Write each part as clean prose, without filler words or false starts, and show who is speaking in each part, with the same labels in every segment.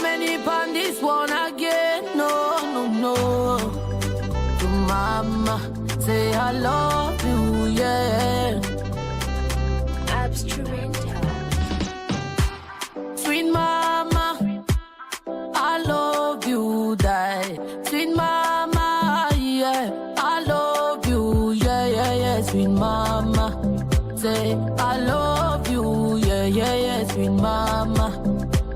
Speaker 1: many on this one again. No, no, no. To mama, say I love you, yeah.
Speaker 2: Abstrumental.
Speaker 1: Sweet mama, I love you, die. Sweet mama, yeah, I love you, yeah, yeah, yeah. Sweet mama, say I love you, yeah, yeah, yeah. Sweet mama,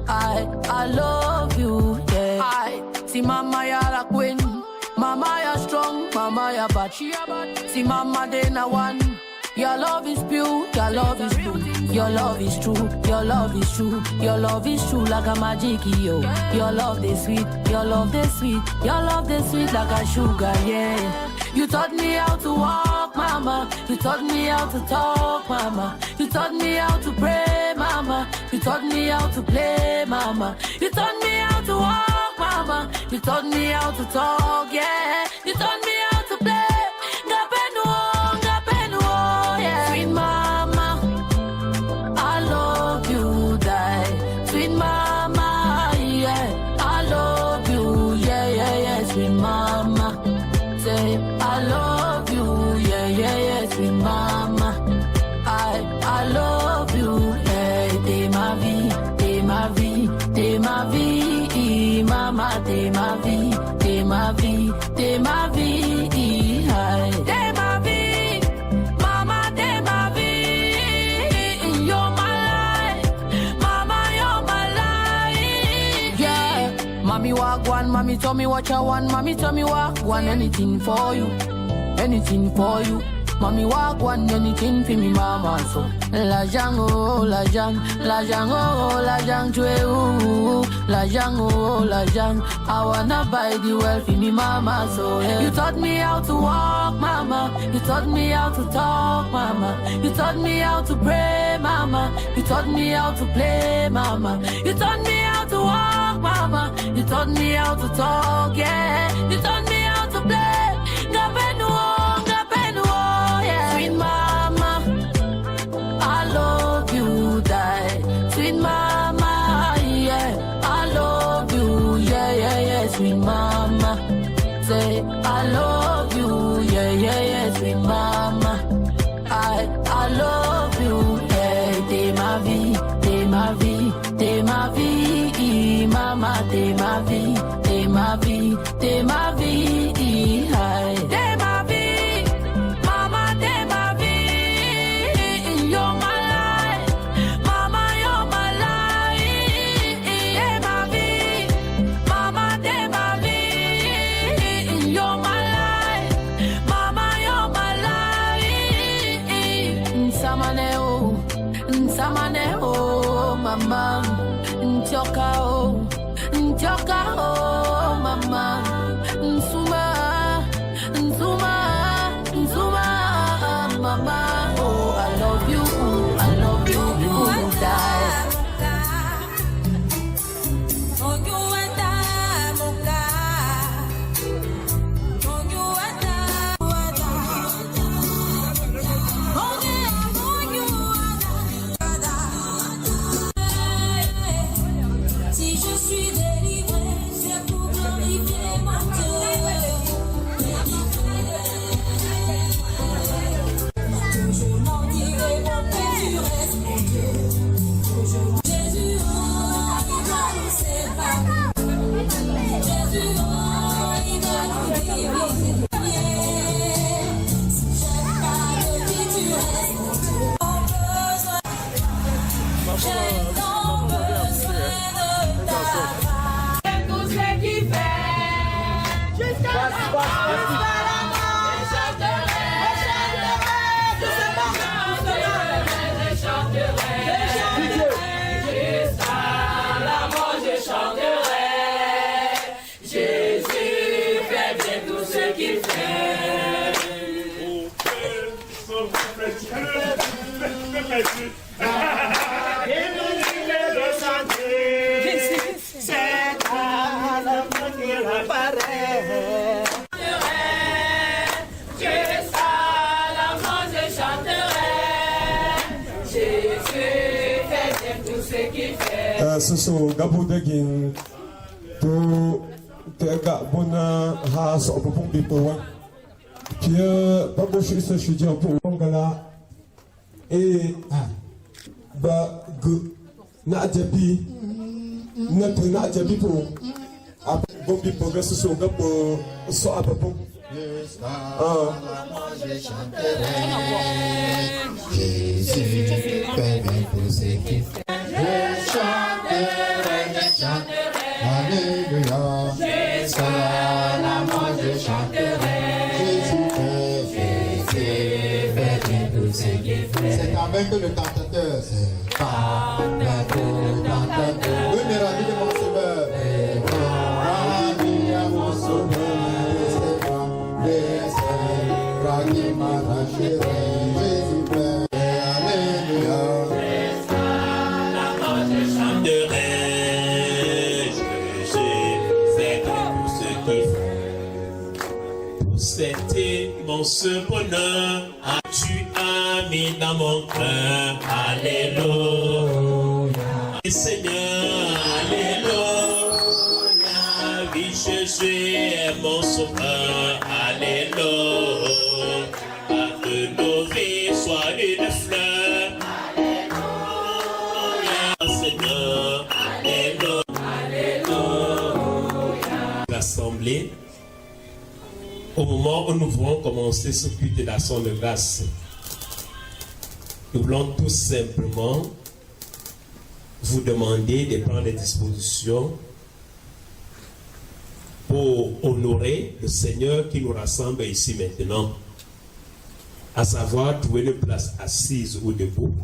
Speaker 1: I love you, yeah. I see mama, you're a queen. Mama, you're strong. Mama, you're bad. See mama, they na one. Your love is pure, your love is true. Your love is true, your love is true. Your love is true like a magic, yo. Your love is sweet, your love is sweet. Your love is sweet like a sugar, yeah. You taught me how to walk, mama. You taught me how to talk, mama. You taught me how to pray, mama. You taught me how to play, mama. You taught me how to walk, mama. You taught me how to talk, yeah. You taught me how to play. Sweet mama, I love you, die. Sweet mama, yeah, I love you, yeah, yeah, yeah. Sweet mama, say I love you, yeah, yeah, yeah. Sweet mama, I love you, hey. T'es ma vie, t'es ma vie, t'es ma vie, mama, t'es ma vie, t'es ma vie, t'es ma vie, hey. T'es ma vie. Mommy walk one, mommy tell me what you want, mommy tell me walk one, anything for you, anything for you. Mommy walk one, anything for me mama, so la jang oh, la jang, la jang oh, la jang chwe ooh, la jang oh, la jang. I wanna buy the world for me mama, so yeah. You taught me how to walk, mama. You taught me how to talk, mama. You taught me how to pray, mama. You taught me how to play, mama. You taught me how to walk, mama. You taught me how to talk, yeah. You taught me how to play. Sweet mama, I love you, die. Sweet mama, yeah, I love you, yeah, yeah, yeah. Sweet mama, say I love you, yeah, yeah, yeah. Sweet mama, I love you, yeah. T'es ma vie, t'es ma vie, t'es ma vie, mama, t'es ma vie, t'es ma vie, t'es ma vie, hey. T'es ma vie. Mama, nchoka oh, mama, nsuma, mama, oh, I love you, die.
Speaker 3: Et nous
Speaker 2: ce sont Gabou de Guin, tout Gabona has of a people. Pierre, Baboshi se suis dit pour Mongala et Nadjabi, notre Nadjabi pour Bobby Progress sur Gabo, soit à peu près.
Speaker 3: Jésus, permet pour ce qui fait. Je chanterai, Alléluia. Jusqu'à la mort, je chanterai. Jésus, permet pour ce qui fait. C'est avec le tentateur. C'est avec le tentateur. Oui, mais ravi de mon sauveur. Ravi à mon sauveur. Qui m'arracherait, Jésus plaît, Alléluia.
Speaker 4: La mort je chanterai, Jésus fait tout ce qu'il faut. Pour cet immense bonheur, tu as mis dans mon cœur, Alléluia. Seigneur, Alléluia. Oui, Jésus est mon sauveur, Alléluia. Soit une fleur, Alléluia, Seigneur, Alléluia. L'assemblée, au moment où nous voulons commencer ce culte d'action de grâce, nous voulons tout simplement vous demander de prendre des dispositions pour honorer le Seigneur qui nous rassemble ici maintenant. À savoir trouver une place assise ou debout,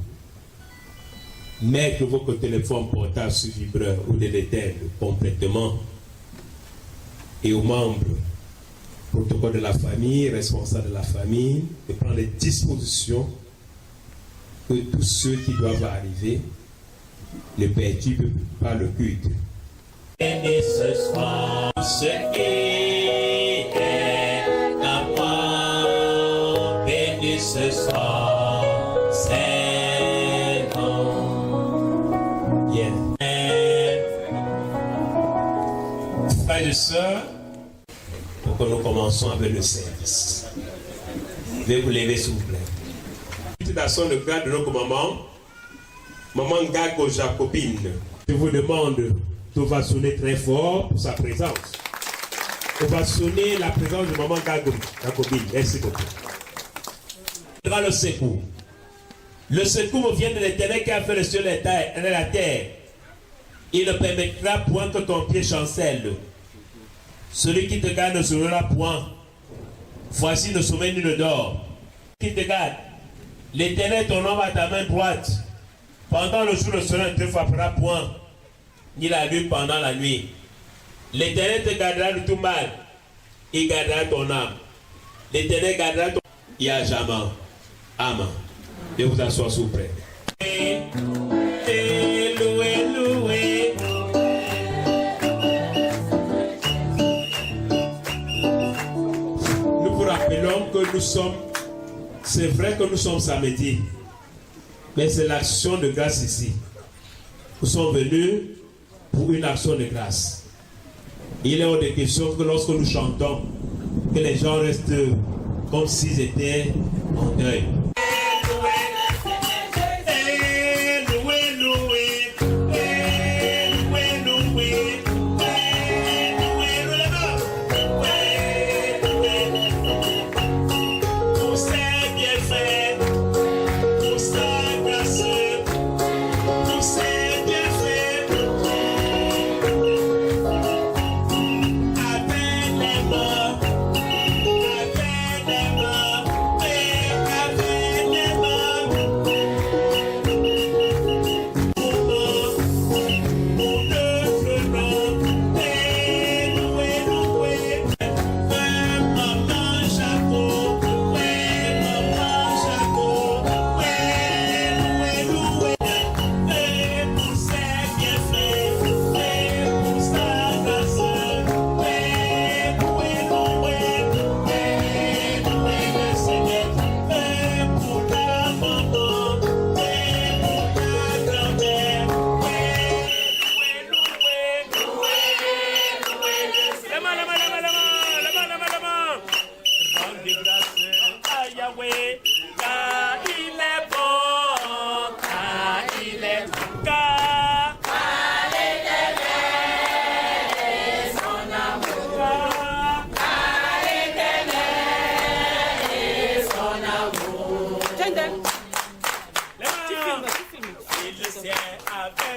Speaker 4: mettre votre téléphone portable sur vibreur ou de l'éteindre complètement, et aux membres, protocole de la famille, responsable de la famille, de prendre les dispositions que tous ceux qui doivent arriver ne perturbent pas le culte. Et ce soir, ce qui est à moi, béni ce soir, c'est bon. Yeah. Frères et sœurs, pour que nous commençons avec le service. Veuillez vous lever s'il vous plaît. D'action de grâce de notre maman Gago Jacobine. Je vous demande d'ovationner très fort pour sa présence. Ovationner la présence de maman Gago Jacobine. Merci beaucoup. Le secours. Le secours vient de l'Éternel qui a fait le ciel et la terre. Il ne permettra point que ton pied chancelle. Celui qui te garde ne sera point. Voici le sommeil ne dort. Qui te garde. L'Éternel, ton homme à ta main droite. Pendant le jour, le soleil ne te frappera point, ni la lune pendant la nuit. L'Éternel te gardera de tout mal. Il gardera ton âme. L'Éternel gardera ton... Il y a jamais. Amen. Et vous asseoir s'il vous plaît. Nous vous rappelons que nous sommes, c'est vrai que nous sommes samedi, mais c'est l'action de grâce ici. Nous sommes venus pour une action de grâce. Il est hors de question que lorsque nous chantons, que les gens restent comme s'ils étaient en deuil.
Speaker 5: Avec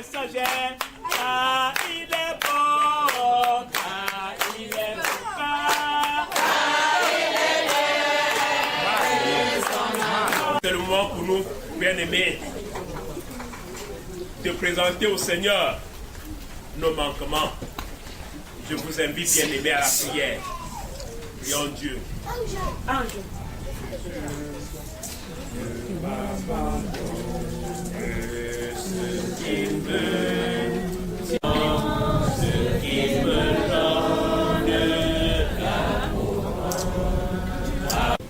Speaker 4: messager, car il est bon, car il est bon, car il est bon. C'est le moment pour nous, bien-aimés, de présenter au Seigneur nos manquements. Je vous invite, bien-aimés, à la prière. Prions Dieu. Ce qui me donne l'amour,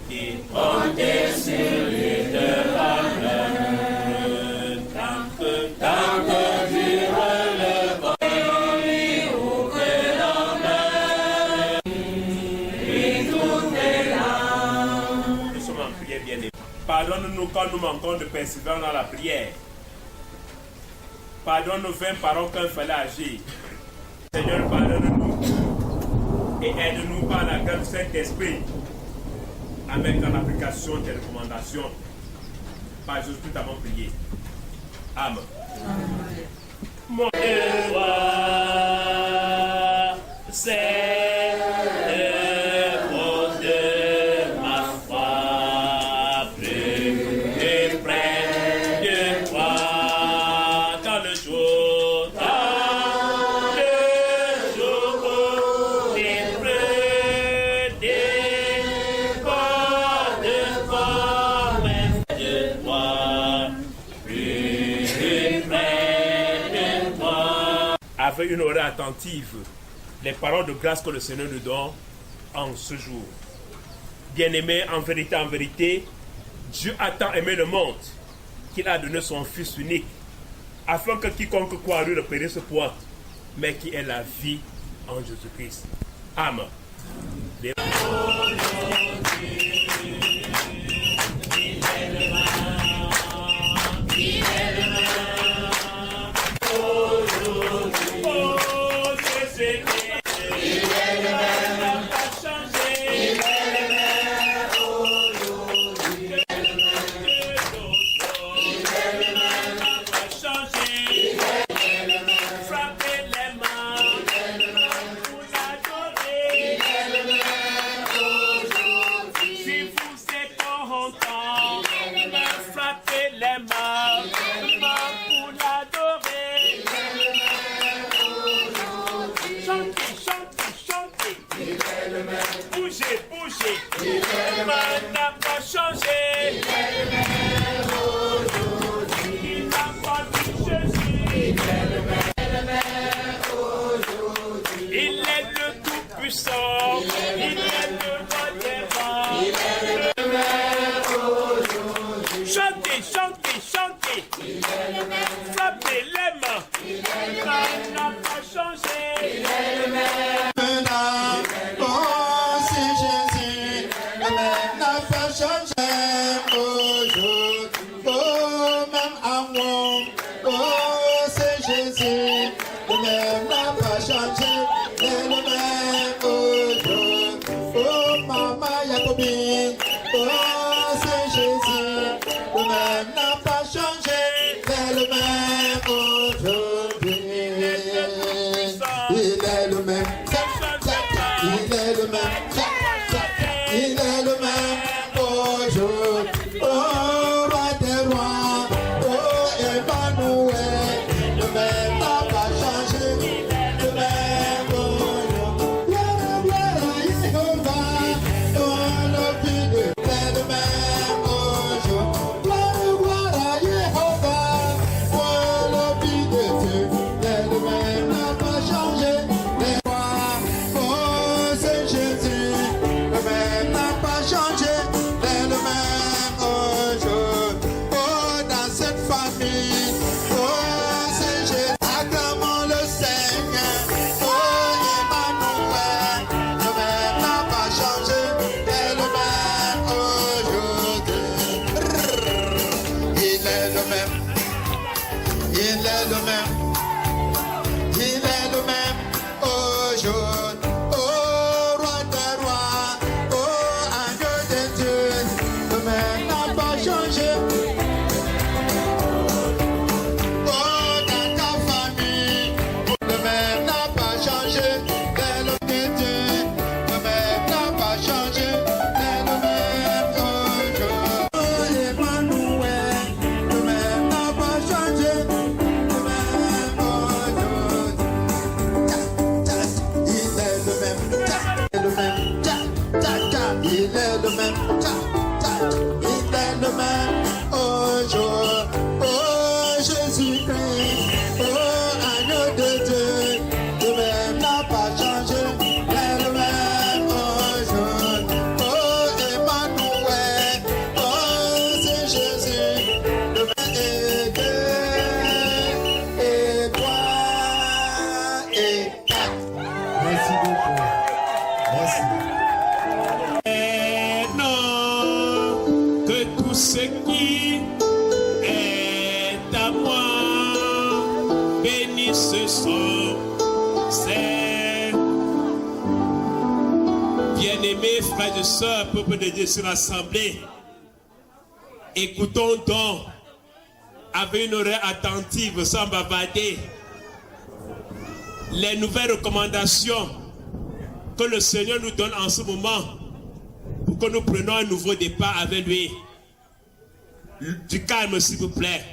Speaker 4: qui prend des cellules de valeur, tant que dure le vent, lui ouvre la main, lui tout est là. Nous sommes en prière, bien-aimés. Pardonne-nous quand nous manquons de persévérance dans la prière. Pardonne nos 20 paroles qu'il fallait agir. Seigneur, pardonne-nous et aide-nous par la grâce du Saint-Esprit à mettre en application tes recommandations. Par Jésus-Christ, avons prié. Amen. Mon devoir, c'est avec une oreille attentive les paroles de grâce que le Seigneur nous donne en ce jour. Bien-aimés, en vérité, Dieu a tant aimé le monde qu'il a donné son Fils unique, afin que quiconque croit en lui ne périsse point, mais qui ait la vie en Jésus-Christ. Amen.
Speaker 3: Emmanuel, le même n'a pas changé, le même
Speaker 4: bénis ce son. C'est bien-aimés frères et sœurs, peuple de Dieu sur l'assemblée. Écoutons donc avec une oreille attentive, sans bavarder, les nouvelles recommandations que le Seigneur nous donne en ce moment pour que nous prenions un nouveau départ avec lui. Du calme, s'il vous plaît.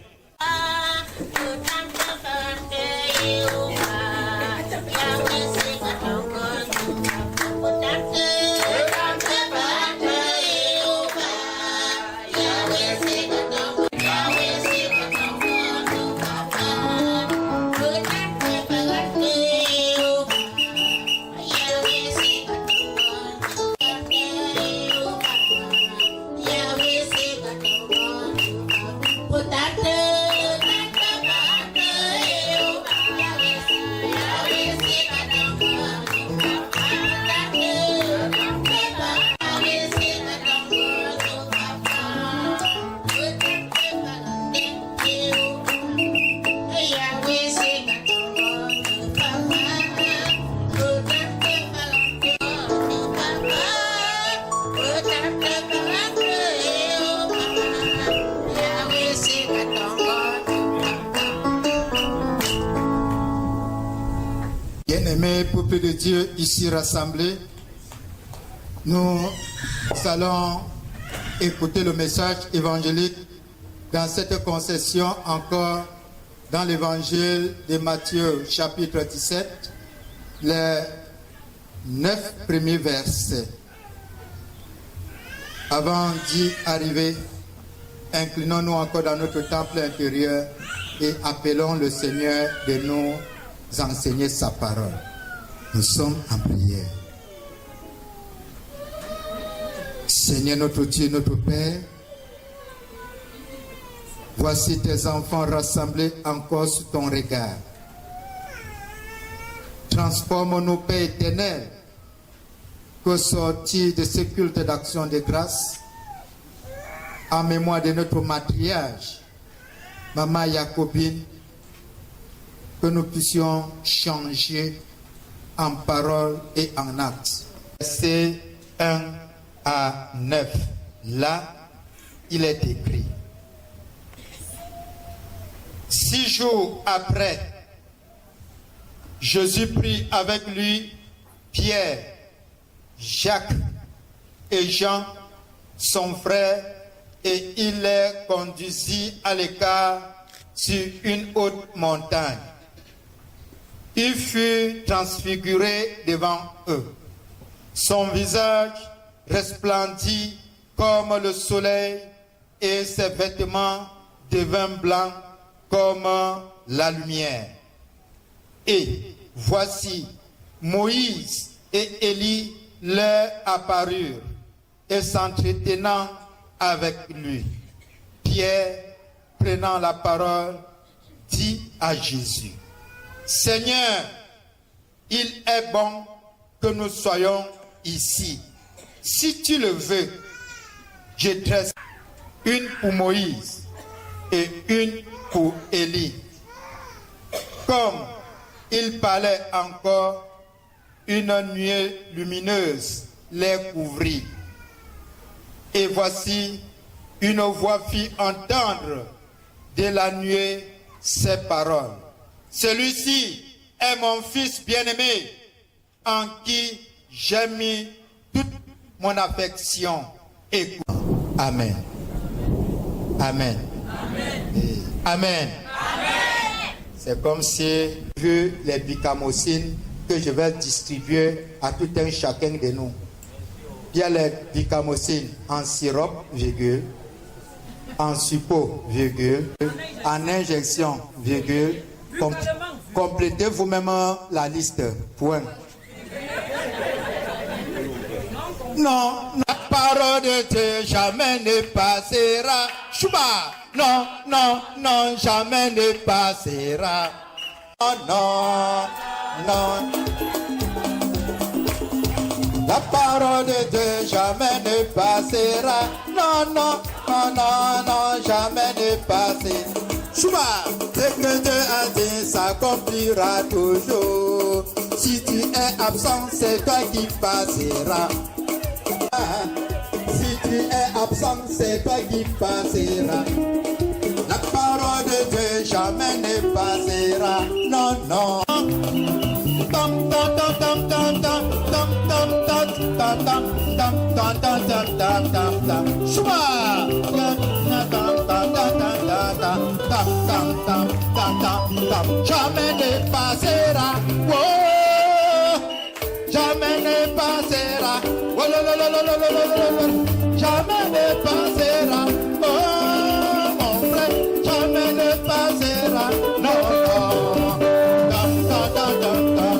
Speaker 3: Bien-aimés, peuple de Dieu ici rassemblés, nous allons écouter le message évangélique dans cette concession encore dans l'évangile de Matthieu chapitre 17, les 9 premiers versets. Avant d'y arriver, inclinons-nous encore dans notre temple intérieur et appelons le Seigneur de nous enseigner sa parole. Nous sommes en prière. Seigneur notre Dieu, notre Père, voici tes enfants rassemblés encore sous ton regard. Transforme-nous, Père éternel, qu'au sortir de ce culte d'action de grâce, en mémoire de notre matriarche, Maman Jacobine, que nous puissions changer en parole et en acte. Versets 1 à 9. Là, il est écrit. 6 jours après, Jésus prit avec lui Pierre, Jacques et Jean, son frère, et il les conduisit à l'écart sur une haute montagne. Il fut transfiguré devant eux. Son visage resplendit comme le soleil et ses vêtements devinrent blancs comme la lumière. Et voici, Moïse et Élie leur apparurent et s'entretenant avec lui. Pierre, prenant la parole, dit à Jésus, Seigneur, il est bon que nous soyons ici. Si tu le veux, je dresse une pour Moïse et une pour Élie. Comme il parlait encore, une nuée lumineuse les couvrit. Et voici, une voix fit entendre de la nuée ces paroles. Celui-ci est mon fils bien-aimé, en qui j'ai mis toute mon affection. Écoute. Amen. Amen. Amen. Amen. C'est comme si, vu les bicamocines que je vais distribuer à tout un chacun de nous. Il y a les bicamocines en sirop, virgule, en suppôt, virgule, en injection, virgule. Complétez vous-même la liste. Point. Non, la parole de Dieu jamais ne passera. Chouba. Non, non, non, jamais ne passera. Oh non, non. La parole de Dieu jamais ne passera. Non, non, non, non, non, jamais ne passera. Chouba, ce que Dieu a dit s'accomplira toujours. Si tu es absent, c'est toi qui passeras. Si tu es absent, c'est toi qui passeras. La parole de Dieu jamais ne passera. Non, non. Tam tam tam tam tam tam tam tam tam tam tam tam tam tam tam tam tam. Chouba. Jamais ne passera, oh, jamais ne passera, oh, jamais ne passera, oh, mon frère, jamais ne passera, non, non, non, non,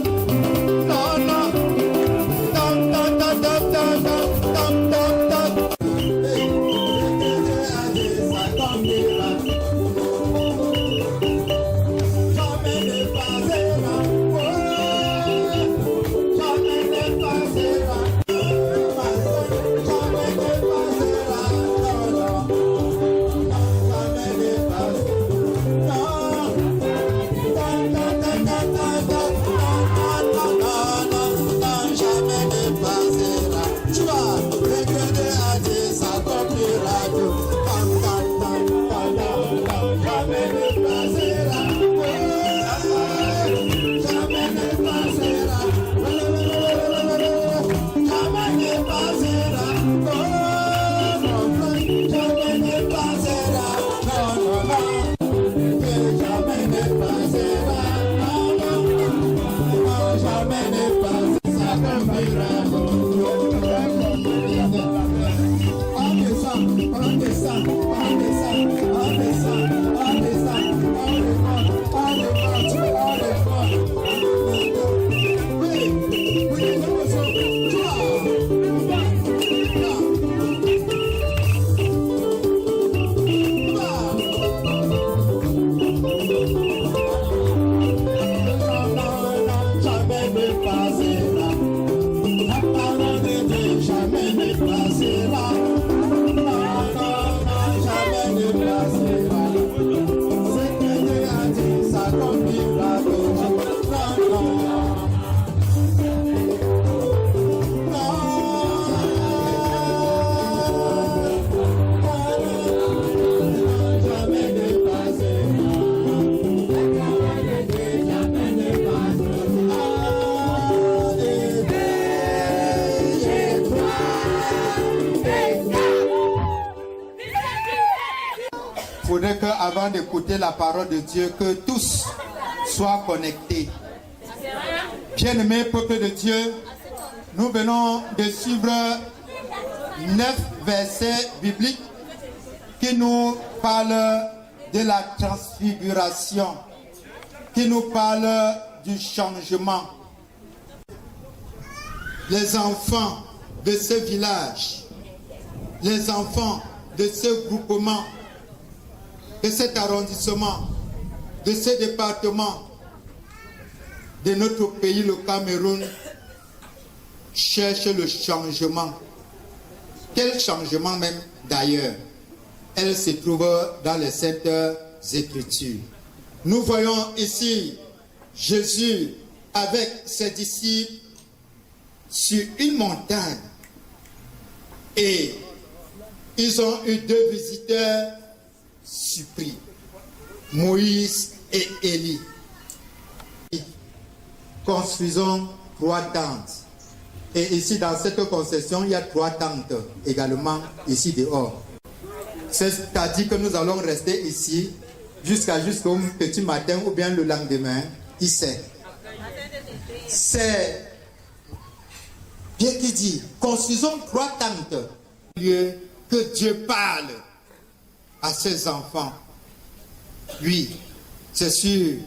Speaker 3: faudrait qu'avant d'écouter la parole de Dieu, que tous soient connectés. Bien-aimés peuple de Dieu, nous venons de suivre 9 versets bibliques qui nous parlent de la transfiguration, qui nous parlent du changement. Les enfants de ce village, les enfants de ce groupement, de cet arrondissement, de ce département, de notre pays, le Cameroun, cherchent le changement. Quel changement même d'ailleurs? Elle se trouve dans les Saintes Écritures. Nous voyons ici Jésus avec ses disciples sur une montagne et ils ont eu 2 visiteurs surpris, Moïse et Élie. Construisons 3 tentes. Et ici dans cette concession, il y a 3 tentes également ici dehors. C'est-à-dire que nous allons rester ici jusqu'au petit matin ou bien le lendemain, ici. C'est bien qui dit, construisons 3 tentes. Que Dieu parle à ses enfants. Oui, c'est sur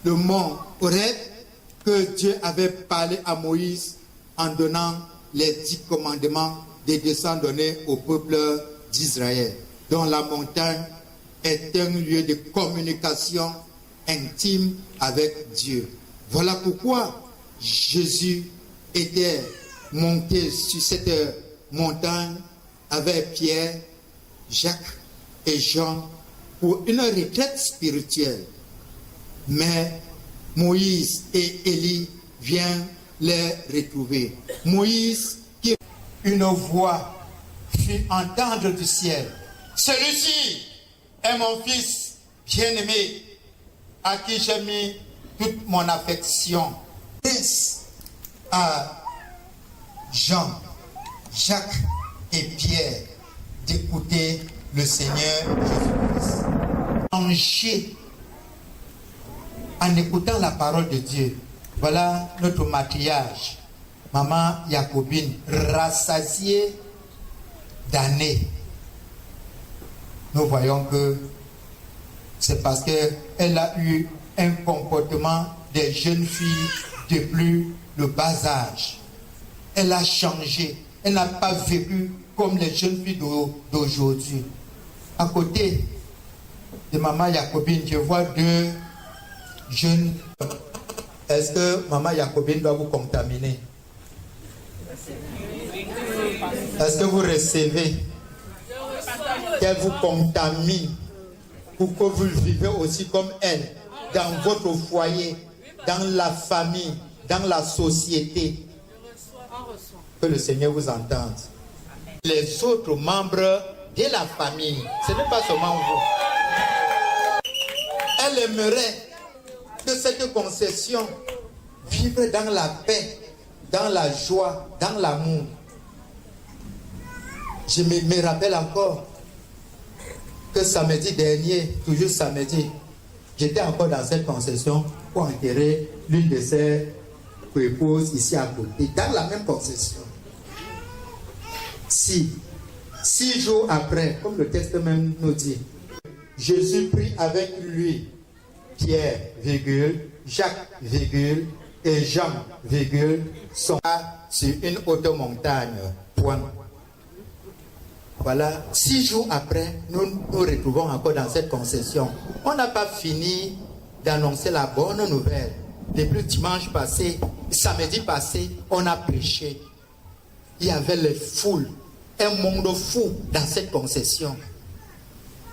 Speaker 3: le mont Horeb que Dieu avait parlé à Moïse en donnant les 10 commandements des desseins donnés au peuple d'Israël, dont la montagne est un lieu de communication intime avec Dieu. Voilà pourquoi Jésus était monté sur cette montagne avec Pierre, Jacques et Jean pour une retraite spirituelle. Mais Moïse et Élie viennent les retrouver. Moïse, qui une voix fit entendre du ciel. Celui-ci est mon fils bien-aimé, à qui j'ai mis toute mon affection. À Jean, Jacques et Pierre d'écouter le Seigneur Jésus-Christ. Changer en écoutant la parole de Dieu. Voilà notre maquillage. Maman Jacobine, rassasiée d'années. Nous voyons que c'est parce qu'elle a eu un comportement des jeunes filles de plus le bas âge. Elle a changé. Elle n'a pas vécu comme les jeunes filles d'aujourd'hui. À côté de Maman Jacobine, je vois deux jeunes. Est-ce que Maman Jacobine doit vous contaminer? Est-ce que vous recevez qu'elle vous contamine pour que vous vivez aussi comme elle dans votre foyer, dans la famille, dans la société? Que le Seigneur vous entende. Les autres membres de la famille, ce n'est pas seulement vous. Elle aimerait que cette concession vive dans la paix, dans la joie, dans l'amour. Je me rappelle encore que samedi dernier, toujours samedi, j'étais encore dans cette concession pour enterrer l'une de ses épouses ici à côté, dans la même concession. 6 jours après, comme le texte même nous dit, Jésus prit avec lui Pierre, Jacques, et Jean, sont sur une haute montagne, point. Voilà, 6 jours après, nous nous retrouvons encore dans cette concession. On n'a pas fini d'annoncer la bonne nouvelle. Depuis dimanche passé, samedi passé, on a prêché. Il y avait les foules, un monde fou dans cette concession.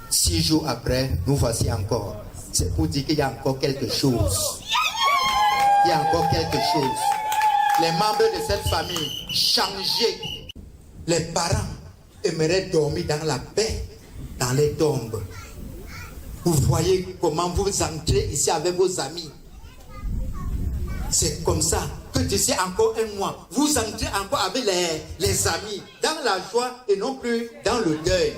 Speaker 3: 6 jours après, nous voici encore. C'est pour dire qu'il y a encore quelque chose. Il y a encore quelque chose. Les membres de cette famille changés. Les parents aimeraient dormir dans la paix, dans les tombes. Vous voyez comment vous entrez ici avec vos amis. C'est comme ça que d'ici encore un mois, vous entrez encore avec les amis, dans la joie et non plus dans le deuil.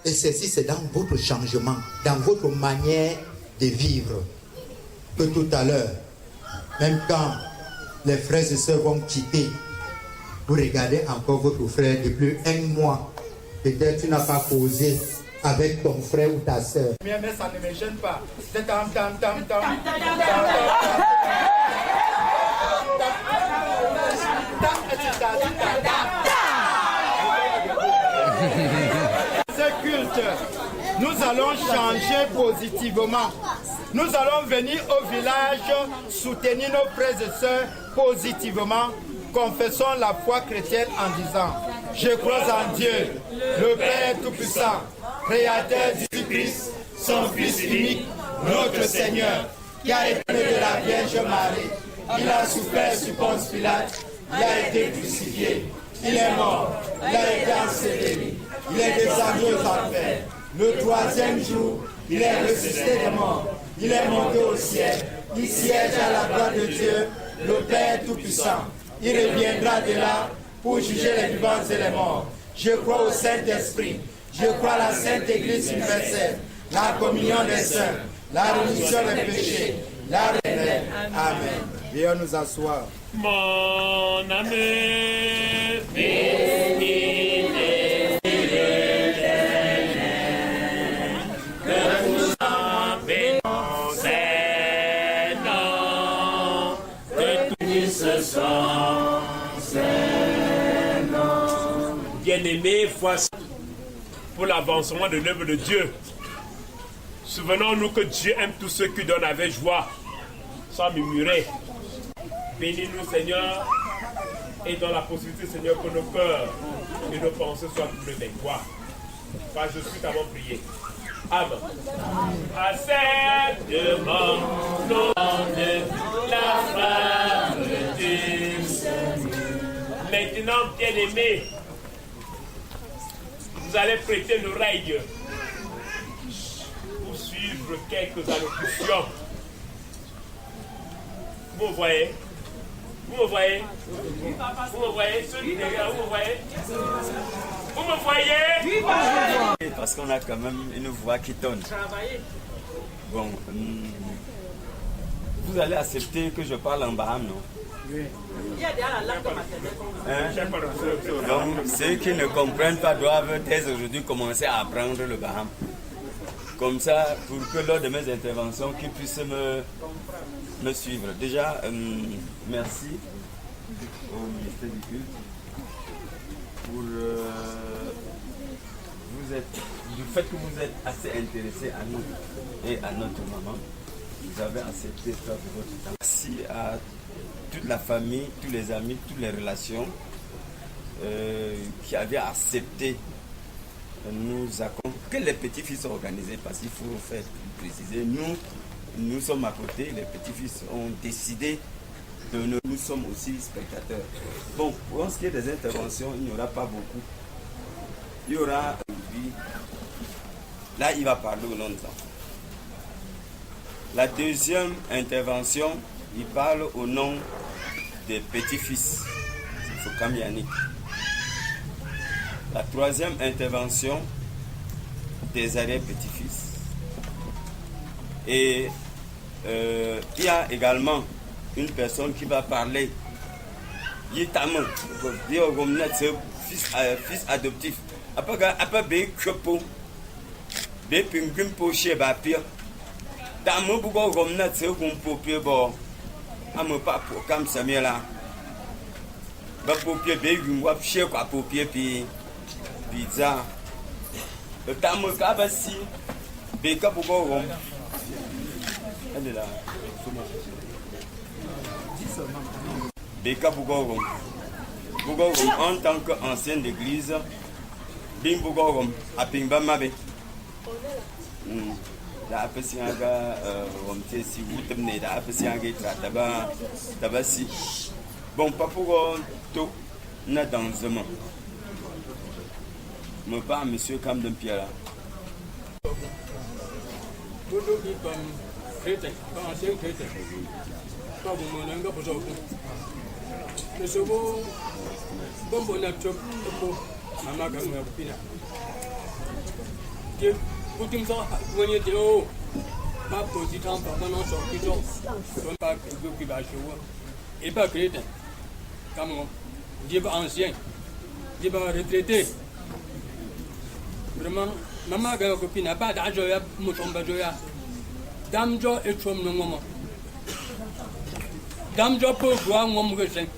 Speaker 3: Et ceci, c'est dans votre changement, dans votre manière de vivre. Que tout à l'heure, même quand les frères et sœurs vont quitter, vous regardez encore votre frère depuis un mois. Peut-être tu n'as pas causé avec ton frère ou ta sœur.
Speaker 5: Mais ça ne me gêne pas. C'est ce culte, nous allons changer positivement. Nous allons venir au village soutenir nos frères et sœurs positivement. Confessons la foi chrétienne en disant: je crois en Dieu, le Père Tout-Puissant, Créateur du Christ, son Fils unique, notre Seigneur, qui a été né de la Vierge Marie. Il a souffert sur Ponce Pilate, il a été crucifié, il est mort, il a été enseveli, il est descendu aux enfers. Le 3e jour, il est ressuscité des morts, il est monté au ciel, il siège à la droite de Dieu, le Père Tout-Puissant. Il reviendra de là pour juger les vivants et les morts. Je crois au Saint-Esprit. Je crois à la Sainte Église universelle, la communion des saints, la rémission des péchés, la rédemption. Amen. Viens nous asseoir.
Speaker 4: Mon ami, béni que vous en bénissons, Seigneur, que tous se sont, Seigneur. Bien-aimés, voici pour l'avancement de l'œuvre de Dieu. Souvenons-nous que Dieu aime tous ceux qui donnent avec joie, sans murmurer. Bénis-nous, Seigneur, et dans la possibilité, Seigneur, que nos cœurs et nos pensées soient doublés avec toi. Car je suis avant prier. Amen. À cette demande, la femme du Seigneur. Maintenant, bien-aimés, vous allez prêter l'oreille pour suivre quelques allocutions. Vous me voyez? Vous me voyez? Vous me voyez? Ceux qui regardent, vous me voyez? Vous me voyez?
Speaker 6: Parce qu'on a quand même une voix qui tonne. Bon, vous allez accepter que je parle en baham, non? Oui. Donc, ceux qui ne comprennent pas doivent dès aujourd'hui commencer à apprendre le baham. Comme ça, pour que lors de mes interventions, qu'ils puissent me suivre. Déjà, merci au ministère du culte pour du fait que vous êtes assez intéressés à nous et à notre maman. Vous avez accepté ça de votre temps. Merci à toute la famille, tous les amis, toutes les relations qui avaient accepté nous accompagner. Que les petits-fils sont organisés, parce qu'il faut faire préciser, nous sommes à côté, les petits-fils ont décidé de nous sommes aussi spectateurs. Bon, pour ce qui est des interventions, il n'y aura pas beaucoup. Il y aura lui, là il va parler au nom de l'enfant. La deuxième intervention, il parle au nom des petits-fils, c'est Fokam Yannick. La troisième intervention, des arrière-petits-fils. Et il y a également une personne qui va parler. Yitaman, fils adoptif. Après, bé chopo, bé pingum poché bapia. Damo bugo gomna tse gumpo piebo. Amo pa pour kam samela. Ba popie bé gumwap che kwa popie pi pizza. Damo kabasi bé kabugo gom. Elle est là. Beka Bougogom. Bougogom en tant qu'ancien d'église, Bim Bougogom, à Pimba Mabe. La Apesianga, Romte, si vous tenez la Apesianga, Tabasi. Bon, pas pour tout, n'a dans un moment. Me pas monsieur Cam de Pierre.
Speaker 7: Chrétien, pas ancien chrétien. Pas bon, on a un gars pour ça. Mais ce beau, bon, on a chop, maman, quand on a coupé là. Dieu, pour tout ça, vous voyez, oh, pas petit temps, pas non, sur qui sont, pas qui va chez vous. Et pas chrétien. Comme moi, Dieu pas ancien, Dieu pas retraité. Vraiment, maman, quand on a coupé, n'a pas d'argent, moi, je suis pas Damjo et Trom no moment. Damjo pour voir mon rejet.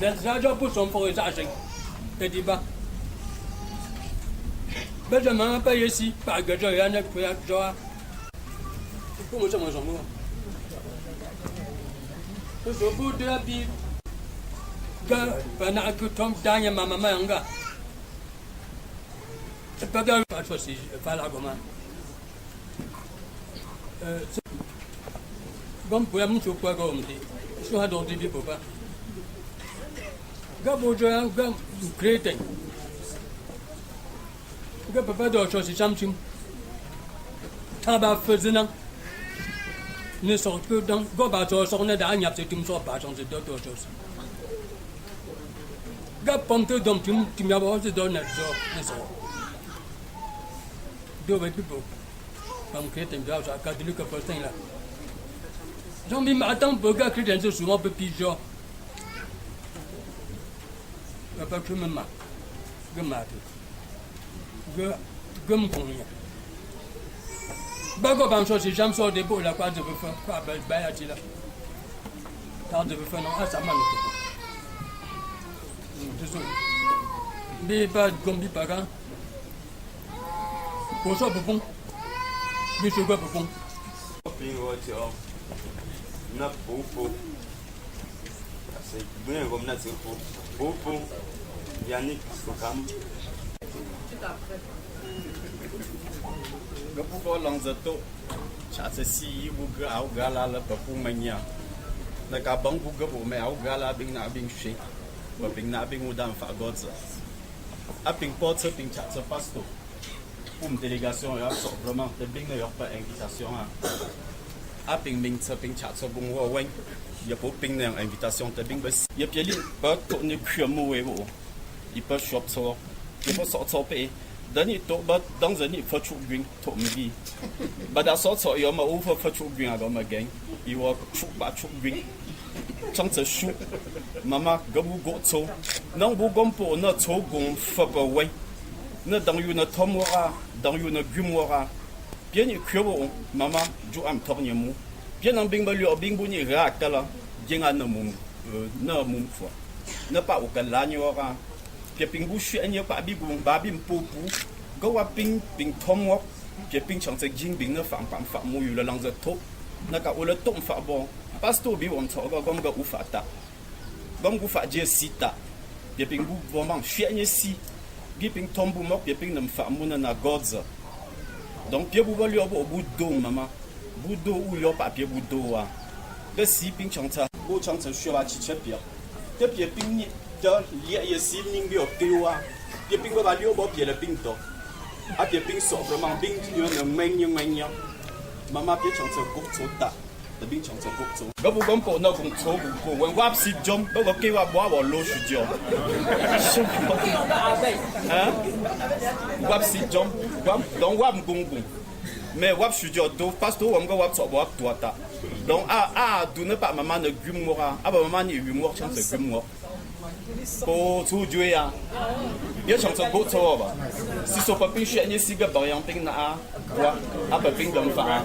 Speaker 7: Damjo pour son pour les agents. Petit bas. Benjamin pas ici, pas que je viens de faire joie. Comment ça, moi, j'en vois. Je suis pour de la vie. Pendant que Tom Daniel, ma maman, un gars. C'est pas grave, pas de chose, pas la gomme. Comme pour la mouche au poids comme dit, je suis dans des vies pour pas. Gabo Joyan, Gam, Crétin. Gabo pas d'autre chose, c'est Samsung. Tabac faisant. Ne sort que dans Gobato, on est dans c'est une sorte pas chance d'autre chose. Gab Ponte dont tu m'as aussi donné le sort. Deux people. Comme chrétien, ça catholique que là. J'en ai attends pour que chrétien soit souvent peu pigeon. Je pas que me marque. Je marque. Je me conviens. Bago bam chose, j'aime ça des beaux la quoi de faire quoi ben là. Tant de faire non, ça m'a c'est ça. Mais pas comme dit pas quand. Pour ça bon. Mais je vois pas bon.
Speaker 6: Na popo. C'est bien comme na c'est popo. Yannick Fokam. Gabugo Lanzato, Chatsasi, Buga, Augala, Papumania. The Gabang Bugo, may Augala being not being shaped, but being not being without Fagoza. Up in Port, in Chatsa Pasto. Délégation, vraiment, de bien meilleure invitation. Apping Ming Saping Chatsa Bungo Wang. Il y a pas de invitation, il y a pas tourner cuirmo et il peut shop so, il peut sortir payer. Dernier tour, dans un faut tout green, tout midi. But that's also il y a ma over for tout green à ma gang. Il va tout green. Chance shoot, maman, gabu go so. Non, vous gomme pour notre so gon fapa way. Ne dans une tomora, dans une gumora. Bien y cuirmo, maman, jo am tourner mou. Bien en bing balu bing buni rakala jenga na mum fo na pa o kala nyora ke ping bu shwe anya pa bi bu ba bi mpopu go wa ping tomwo ke ping chang se jing bing na fam mu yu la lang za to na ka o le tom fa bon pasto bi won to go gom ga u fa ta gom gu fa je sita ke ping bu bo mang shwe anya si gi ping tombu mo ke ping na fa mu na godza donc ke bu ba lu o bu do mama Budo ou yo papier budo wa. Le si ping changta, bo changta shwa chi chepia. De pie ping ni de lia ye si ning bi o tewa. Pie ping ba lio bo pie le ping to. A pie ping so vraiment ping ni na meng. Mama pie changta ko to ta. De ping changta ko to. Ga bu gom po na gong to bu ko wen wap si jom bo ko ke wa bo lo shu jo. Hein? Wap si jom, wap don wap gong. Mais wap studio do pasto wam ga wap so wap tuata donc do ne pas maman ne gumora aba maman ni humor chance gumor ko tu juya ya chance go to ba si so pa pin ni si ga barian pin na wa aba pin dom fa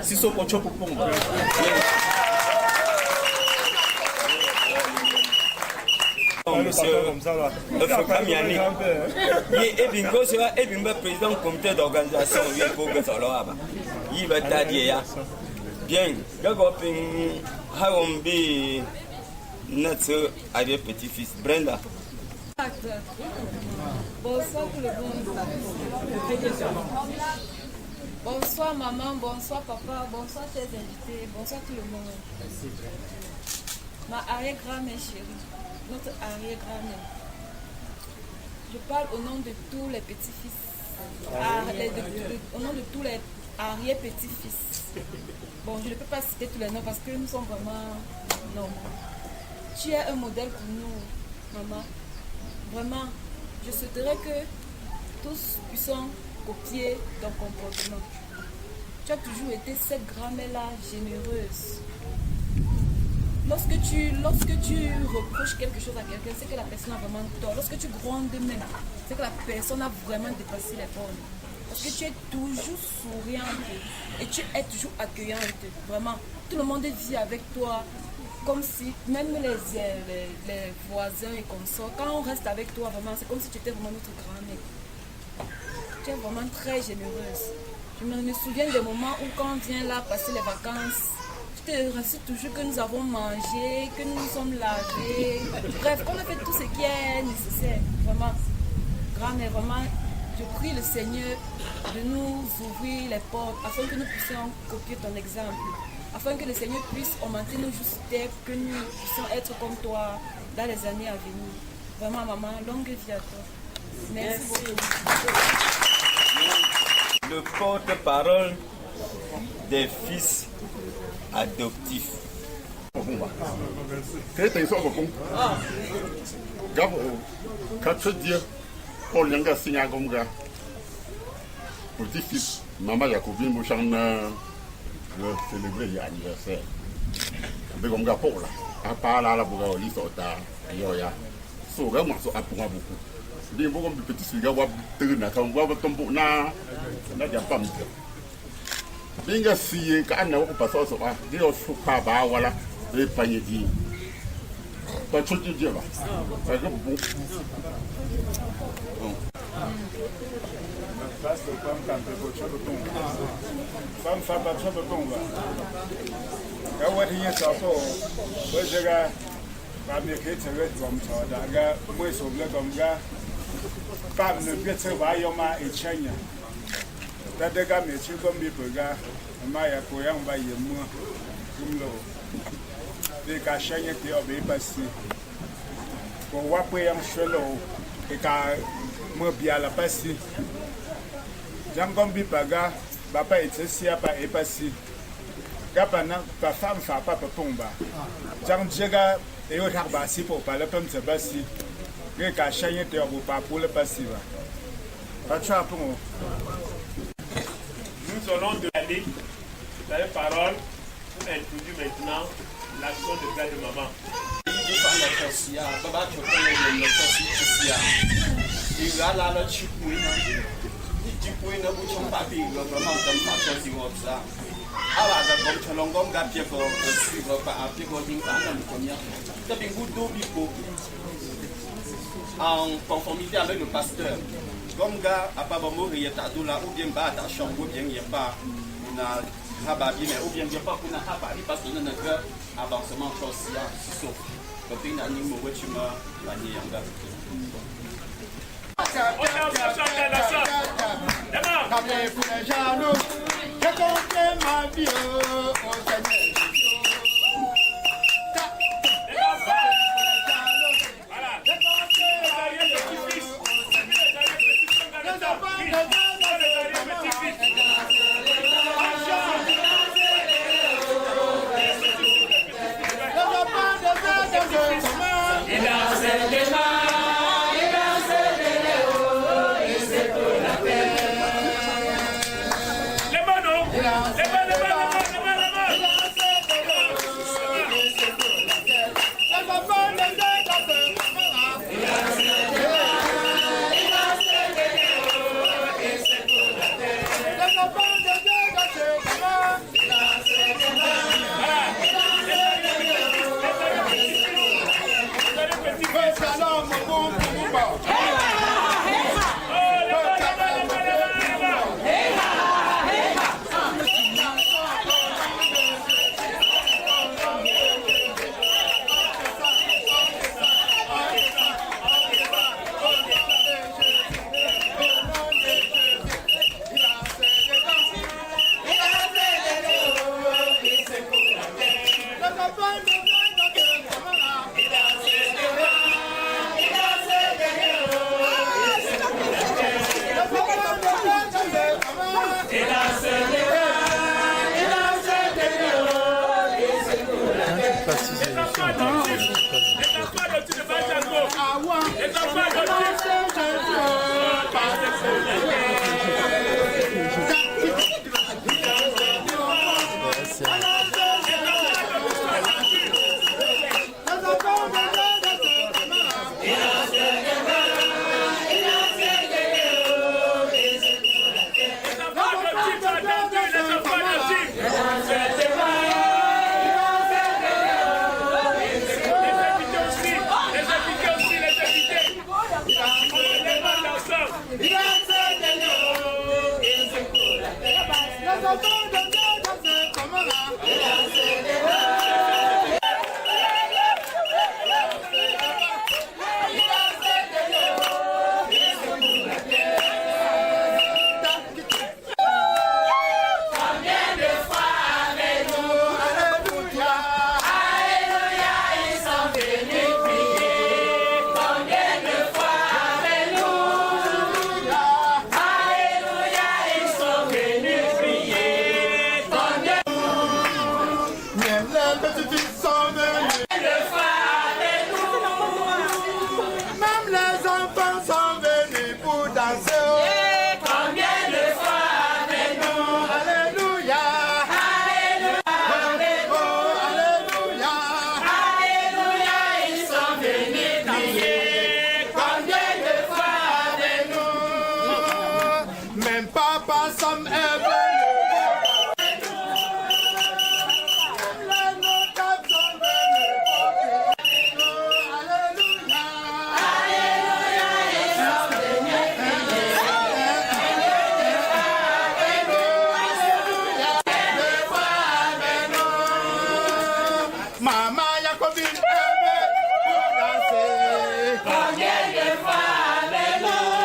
Speaker 6: si so ko chopo pong
Speaker 8: Monsieur, il faut pas m'y aller. Et bingo sera et bingo président du comité d'organisation. Il faut que ça soit là. Il va t'aider. Bien, Gagoping, Harombi, notre arrière petit-fils Brenda.
Speaker 9: Bonsoir tout le monde. Bonsoir maman, bonsoir papa, bonsoir chers invités, bonsoir tout le monde. Ma arrière-grand-mère chérie. Notre arrière-grand-mère. Je parle au nom de tous les petits-fils, au nom de tous les arrière-petits-fils. Bon, je ne peux pas citer tous les noms parce que nous sommes vraiment normaux. Tu es un modèle pour nous, maman. Vraiment, je souhaiterais que tous puissent copier ton comportement. Tu as toujours été cette grand-mère-là généreuse. Lorsque tu reproches quelque chose à quelqu'un, c'est que la personne a vraiment tort. Lorsque tu grondes même, c'est que la personne a vraiment dépassé les bornes. Parce que tu es toujours souriante et tu es toujours accueillante. Vraiment, tout le monde vit avec toi comme si, même les voisins et consorts, quand on reste avec toi, vraiment, c'est comme si tu étais vraiment notre grand-mère. Tu es vraiment très généreuse. Je me souviens des moments où quand on vient là passer les vacances, je te rassure toujours que nous avons mangé, que nous nous sommes lavés. Bref, qu'on a fait tout ce qui est nécessaire. Vraiment, grand-mère, vraiment, je prie le Seigneur de nous ouvrir les portes afin que nous puissions copier ton exemple. Afin que le Seigneur puisse augmenter nos justesses, que nous puissions être comme toi dans les années à venir. Vraiment, maman, longue vie à toi. Merci beaucoup.
Speaker 8: Le porte-parole des fils adoptifs.
Speaker 10: Petit-fils, maman Jacobine Mouchana célébrer l'anniversaire. Avec un gars pour là, à part là, la bourre au lit, yoya. So, vraiment, so, à pour moi beaucoup. Les beaux comme petits filles, on va tenir, on va tomber, na, n'a pas mis. Bien si quand on va passer au soir, il y a pas bah voilà, les paniers dit. Pas tout dire là. Par exemple, bon.
Speaker 5: Tadega mechi gombi pega maya koyang ba yemu kumlo de ka shanye te obe pasi ko wapo yang shwelo e ka mo bia la pasi jam gombi pega bapa etsia pa e pasi gapa na pa fam fa pa pomba jam jega e o harba si po pa la pam se basi de ka shanye te obo pa pour le pasi ba pa cha pour
Speaker 4: Nous allons donner la parole pour introduire maintenant l'action de père de maman.
Speaker 11: En conformité avec le pasteur. Comme gars à pas bon mourir là ou bien bas ta chambre ou bien y a pas na rababi mais ou bien y a pas qu'on a rababi parce que nous avons avancement social sauf donc il n'a ni mot tu m'as la ni en gars
Speaker 5: Combien de fois, mais non.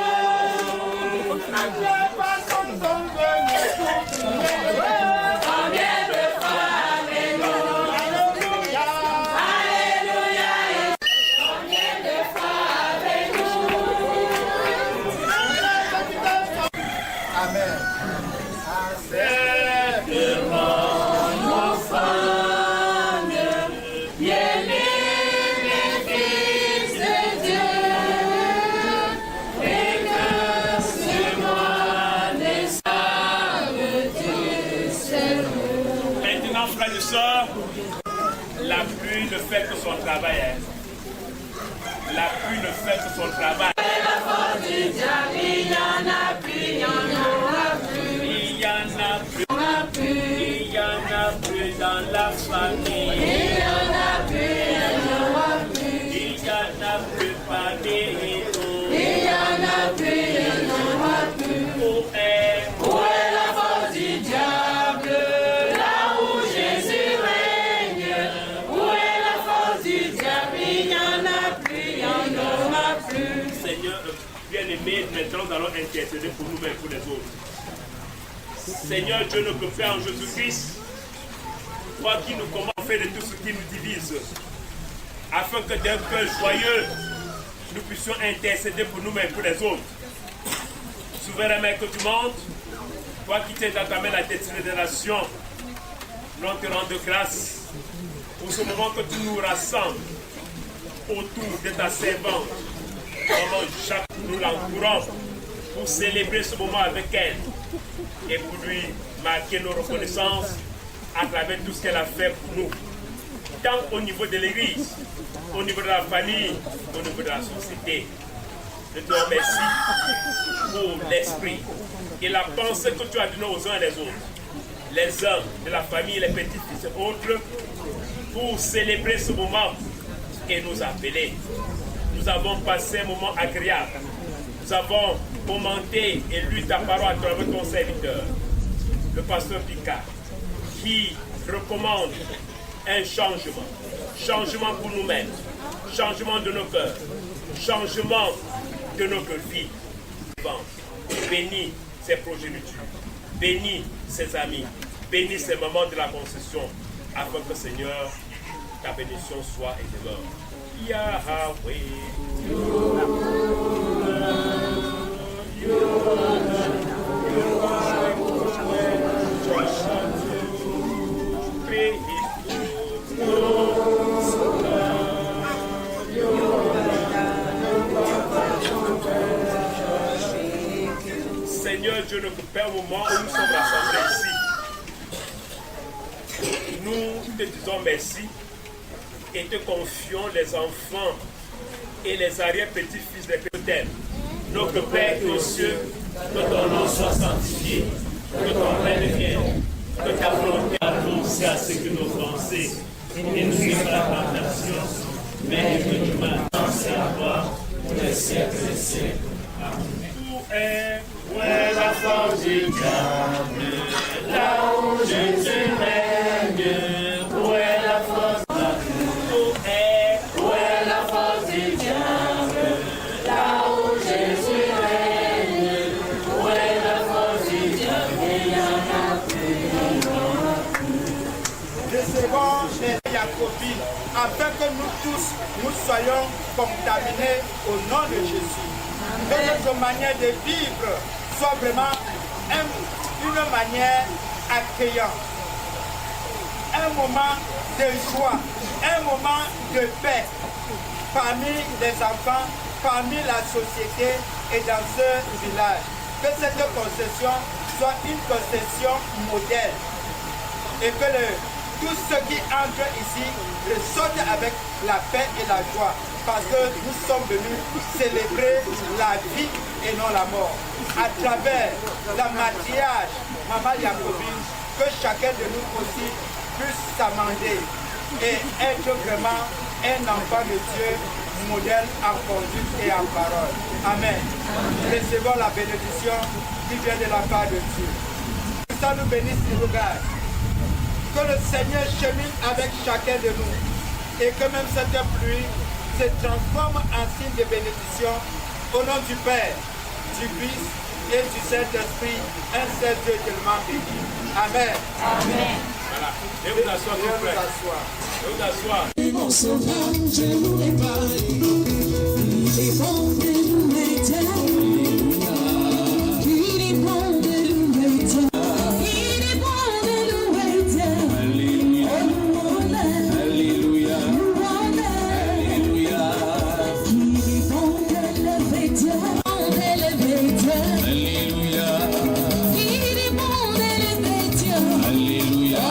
Speaker 4: et sœurs, la pluie ne fait que son travail. Hein. La pluie ne fait que son travail. Il y en a plus, il y en a plus dans la famille. Il y en a plus, il y en a plus parmi nous. Il y en a plus, il n'y en a plus. Où est la force du diable? Là où Jésus règne. Où est la force du diable? Il n'y en a plus, il n'y en aura plus. Seigneur, bien-aimé, maintenant nous allons intercéder pour nous-mêmes et pour les autres. Seigneur Dieu, notre Père en Jésus-Christ, toi qui nous commandes à faire de tout ce qui nous divise, afin que d'un cœur joyeux, nous puissions intercéder pour nous-mêmes et pour les autres. Souverain Maître du monde, toi qui t'es dans ta main la destinée des nations, nous te rendons grâce pour ce moment que tu nous rassembles autour de ta servante. Maman Jacques, nous l'encourageons pour célébrer ce moment avec elle et pour lui marquer nos reconnaissances à travers tout ce qu'elle a fait pour nous, tant au niveau de l'Église, au niveau de la famille, au niveau de la société. Je te remercie pour l'esprit et la pensée que tu as donnée aux uns et les autres, les uns de la famille, les petits-fils et autres, pour célébrer ce moment et nous appeler. Nous avons passé un moment agréable. Nous avons commenté et lu ta parole à travers ton serviteur, le pasteur Picard, qui recommande un changement. Changement pour nous-mêmes, changement de nos cœurs, changement de notre vie. Bénis ses progénitures, bénis ses amis, bénis ses moments de la concession, afin que Seigneur, ta bénédiction soit éternelle. Yahweh. Seigneur Dieu, notre Père, au moment où nous sommes rassemblés ici, nous te disons merci et te confions les enfants et les arrière-petits-fils des chrétiens. Notre Père qui est aux cieux, que ton nom soit sanctifié, que ton règne vienne, que ta volonté annonce à ce que nos pensées et nous suivent la tentation, mais que tu m'annonces à toi pour les siècles des siècles. Amen. Où est la force du diable? Là où Jésus règne. Où est la force du diable? Où est la force du diable? Là où Jésus règne. Où est la force du diable? Il y en a plus.
Speaker 5: Recevons les Jacobines afin que nous tous nous soyons contaminés au nom de Jésus. Que notre manière de vivre soit vraiment une manière accueillante, un moment de joie, un moment de paix parmi les enfants, parmi la société et dans ce village. Que cette concession soit une concession modèle et que tous ceux qui entrent ici ressortent avec la paix et la joie. Parce que nous sommes venus célébrer la vie et non la mort. À travers le matriarche, Maman Jacobine, que chacun de nous aussi puisse s'amender et être vraiment un enfant de Dieu, modèle en conduite et en parole. Amen. Recevons la bénédiction qui vient de la part de Dieu. Que ça nous bénisse et nous garde. Que le Seigneur chemine avec chacun de nous et que même cette pluie se transforme en signe de bénédiction au nom du Père, du Fils et du Saint-Esprit, un seul Dieu tellement béni. Amen.
Speaker 4: Amen. Voilà. Et vous asseoir, s'il vous plaît. Et vous asseoir.
Speaker 1: Mon sauveur, je louerai pas. Il est bon de louer Dieu. Il est bon de louer Dieu. Il est bon de louer Dieu. Alléluia. Alléluia. Alléluia. Il est bon de louer Dieu. Alléluia. Il est bon de louer Dieu. Alléluia.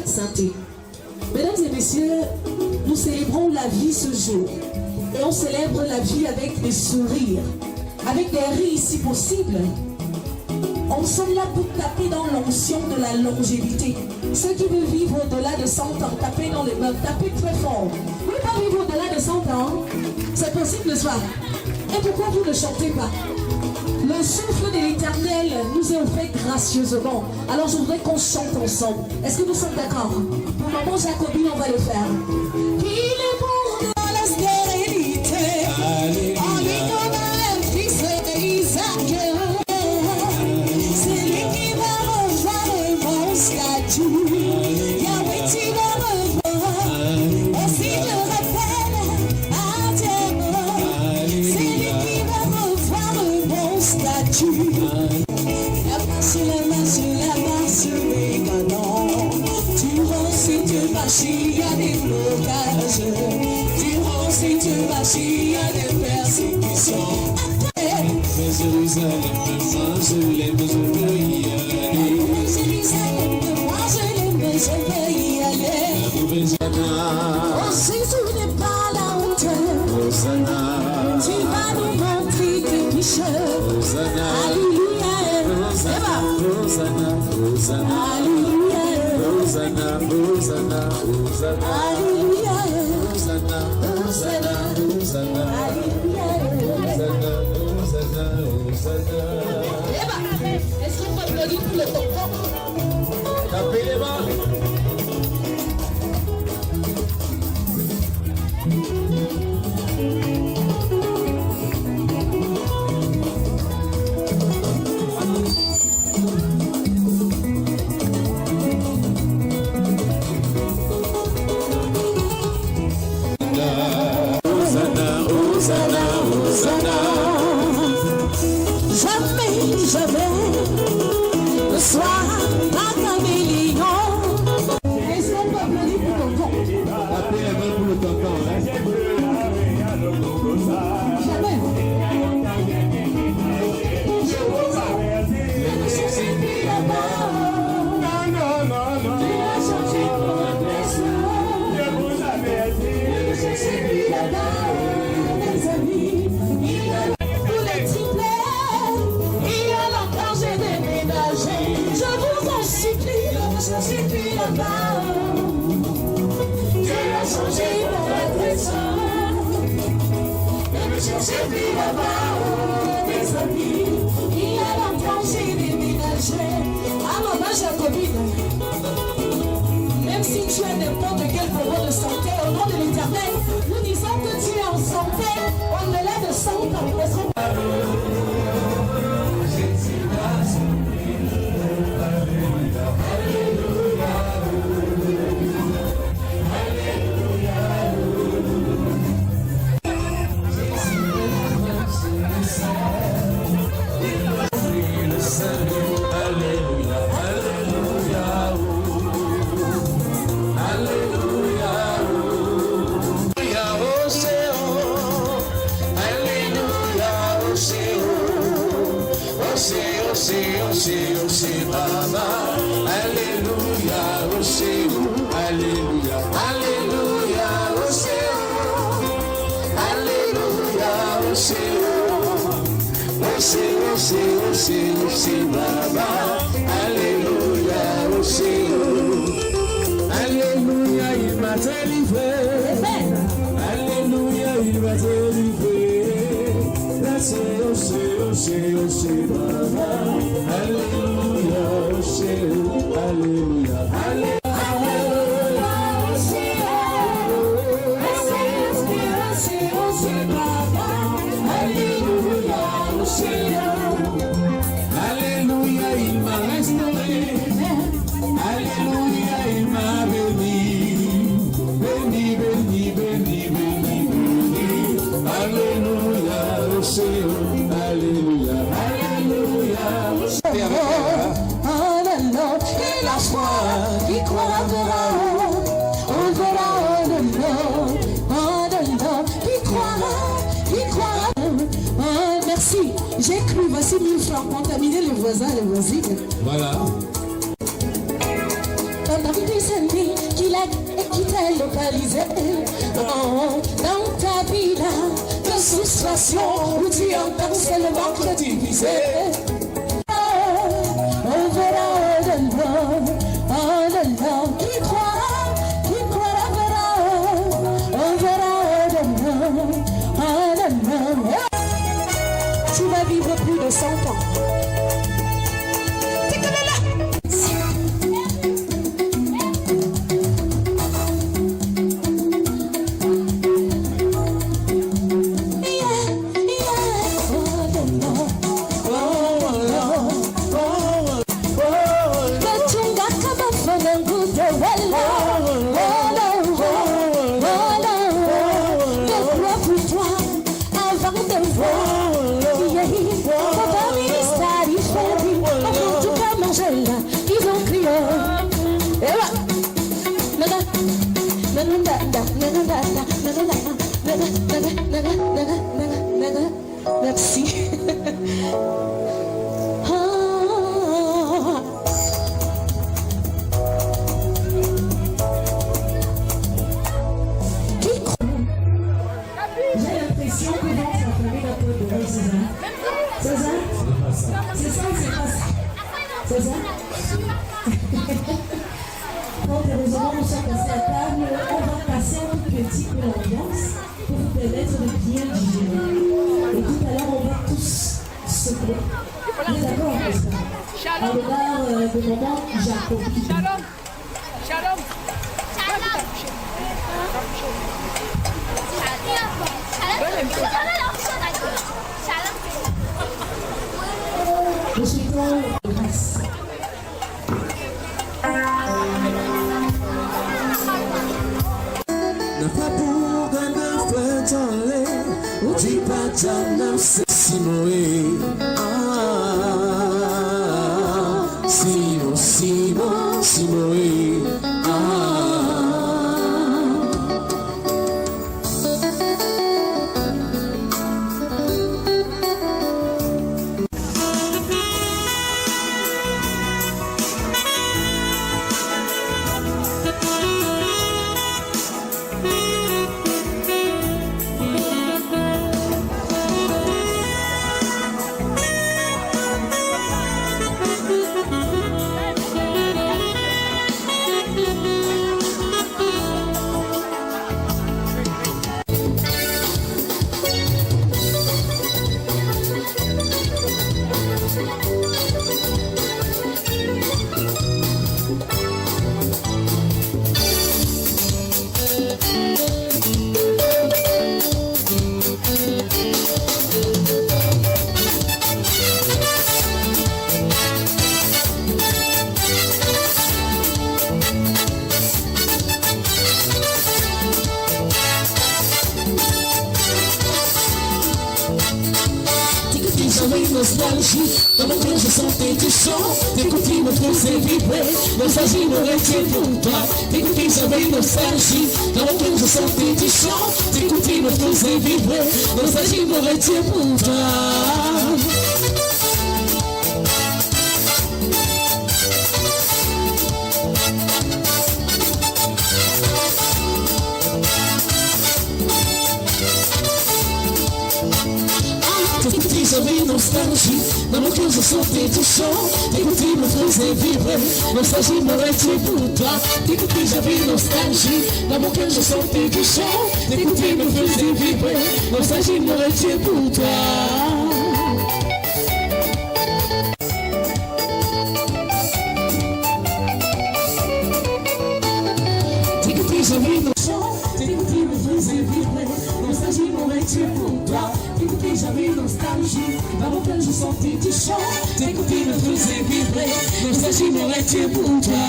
Speaker 12: santé. Mesdames et messieurs, nous célébrons la vie ce jour. Et on célèbre la vie avec des sourires, avec des rires si possible. On sommes là pour taper dans l'onction de la longévité. Ceux qui veulent vivre au-delà de 100 ans, tapez dans les mains, tapez très fort. Vous ne pouvez pas vivre au-delà de 100 ans, c'est possible le soir. Et pourquoi vous ne chantez pas? Le souffle de l'Éternel nous est offert gracieusement. Alors je voudrais qu'on chante ensemble. Est-ce que nous sommes d'accord? Pour maman Jacobine, on va le faire. Il est bon dans la stérilité. En lui comme un fils d'Isaac. C'est lui qui va revoir le bon statut. Yahweh, tu vas revoir. Et si je rappelle à tes mains, c'est lui qui va revoir le bon statut. La main sur les canons. Tu rends si tu marches, il y a des blocages. Tu rends si tu marches, il y a des persécutions. Mais Jérusalem, moi je l'aime, je veux y aller. Jérusalem, moi je l'aime, je veux y aller. Oh, Jésus n'est pas la hauteur. Tu vas nous montrer tes pécheurs. Alléluia. Hosanna, Hosanna, Alléluia. Hosanna, Hosanna, Hosanna, Alléluia. Hosanna, Hosanna, Hosanna, Alléluia. Hosanna, Hosanna, Hosanna. Est-ce qu'on peut applaudir pour le tonton? Tapez les mains. Jamais, jamais, le soir, la caméléon. Est-ce qu'on peut applaudir pour le tonton? Appelez la main pour le tonton. Jamais. Je suis là-bas. Dieu a changé mon adresseur. Je suis là-bas, mes amis. Il a longtemps j'ai déménagé. Ah, maman Jacobine, même si tu as n'importe quel problème de santé, au nom de l'Éternel, nous disons que tu es en santé au-delà de 100 ans. Alléluia, il m'a délivré. Alléluia, il m'a délivré. Alléluia, alléluia, alléluia. Alléluia, il m'a restauré. Alléluia, il m'a béni. Béni, béni, béni, béni, béni. Alléluia, au Seigneur. Alléluia, alléluia. Oh là là, et la foi qui croira verra. On verra, oh là là, qui croira. Oh, merci. J'ai cru, voici 1000 francs, contaminer les voisins, les voisines. Voilà. T'as vu des amis qu'il a et qui t'a localisé dans ta vie là de frustration où tu entends seulement que diviser. On verra de l'homme qui croira verra. On verra de l'homme. Tu vas vivre plus de 100 ans. Merci.
Speaker 13: J'ai l'impression que dans sa famille va peut-être César. César? C'est ça ou c'est pas ça? César? Pour des raisons, nous sommes passés à table. On va passer un petit peu l'ambiance pour vous permettre de bien digérer. Et tout à l'heure, on va tous se couper. Vous êtes d'accord avec ça? En regard de moment Jacobi.
Speaker 9: Shalom. Shalom.
Speaker 13: Je suis toi, grâce.
Speaker 14: Jana Simoe, Simoe,
Speaker 12: nostalgie, dans mon cœur je sentais du chant, tes copines me faisaient vibrer, nostalgie m'aurait été pour toi, tes copines j'avais nostalgie, dans mon cœur je sentais du chant, tes copines me faisaient vibrer, nostalgie m'aurait été pour toi. J'avais nostalgie, dans mon cœur je sentais du chant, tes copines me faisaient vibrer, nostalgie m'aurait été pour toi, tes copines j'avais nostalgie, dans mon cœur je sentais du chant, tes copines me faisaient vibrer, nostalgie m'aurait été pour toi. J'avais nos chants, tes copines me faisaient vibrer, nostalgie m'aurait été pour toi, tes copines j'avais nostalgie, dans mon cœur je sentais du chant, tes copines me faisaient vibrer, nostalgie m'aurait été pour toi.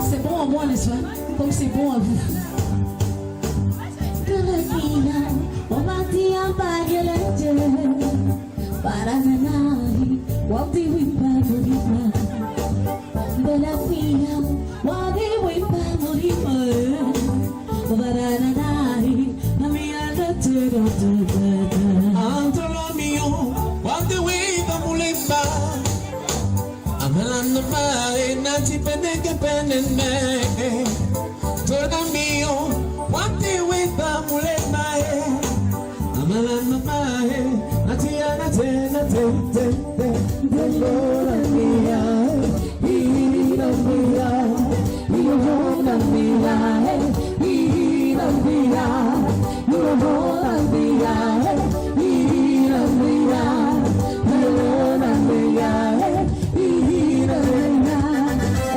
Speaker 13: C'est bon à moi, n'est-ce pas? Comme c'est bon à vous.
Speaker 14: Antolomio, what the way the muleba. Amelando mai, nati peneke penene. Tolomio, what the way the muleba. Amelando mai, nati anate, nate,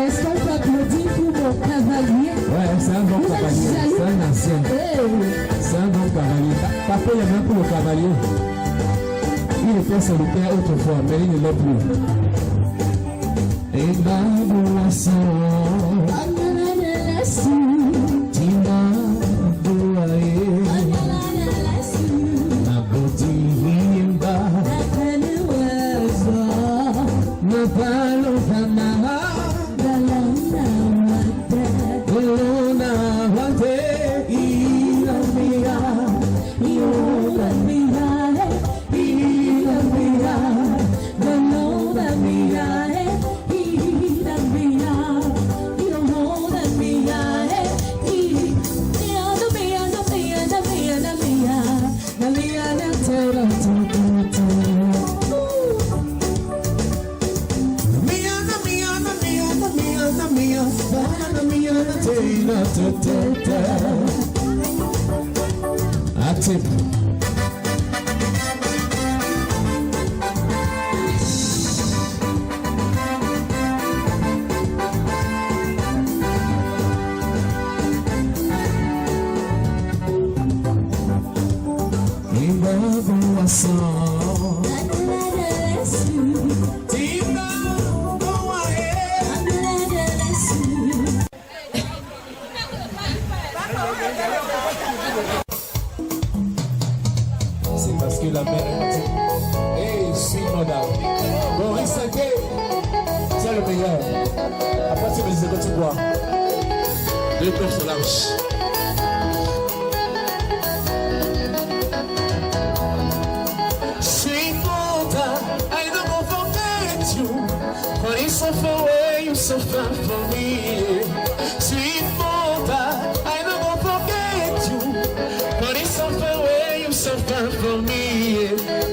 Speaker 13: Est-ce qu'on peut applaudir pour mon cavalier?
Speaker 14: Ouais, c'est un bon cavalier, c'est un ancien. C'est un bon cavalier. Papa, il y a même pour le cavalier. Il était solitaire autrefois, mais il ne l'est plus. Et Babouasson, Tima Bouaé, Naboti Himba, Napalo Fana, Olona Wate, Ilamia, Ilamia, Ilamia, Golona Mia, Active. C'est parce que la mère est partie. Hey, suis madame. Bon, il s'inquiète. C'est le meilleur. Après, tu me disais que tu bois. Deux personnages. Sweet mother, I don't forget you. But it's so far away, you so far from me. Sweet mother, I don't forget you. But it's so far away, you so far from me.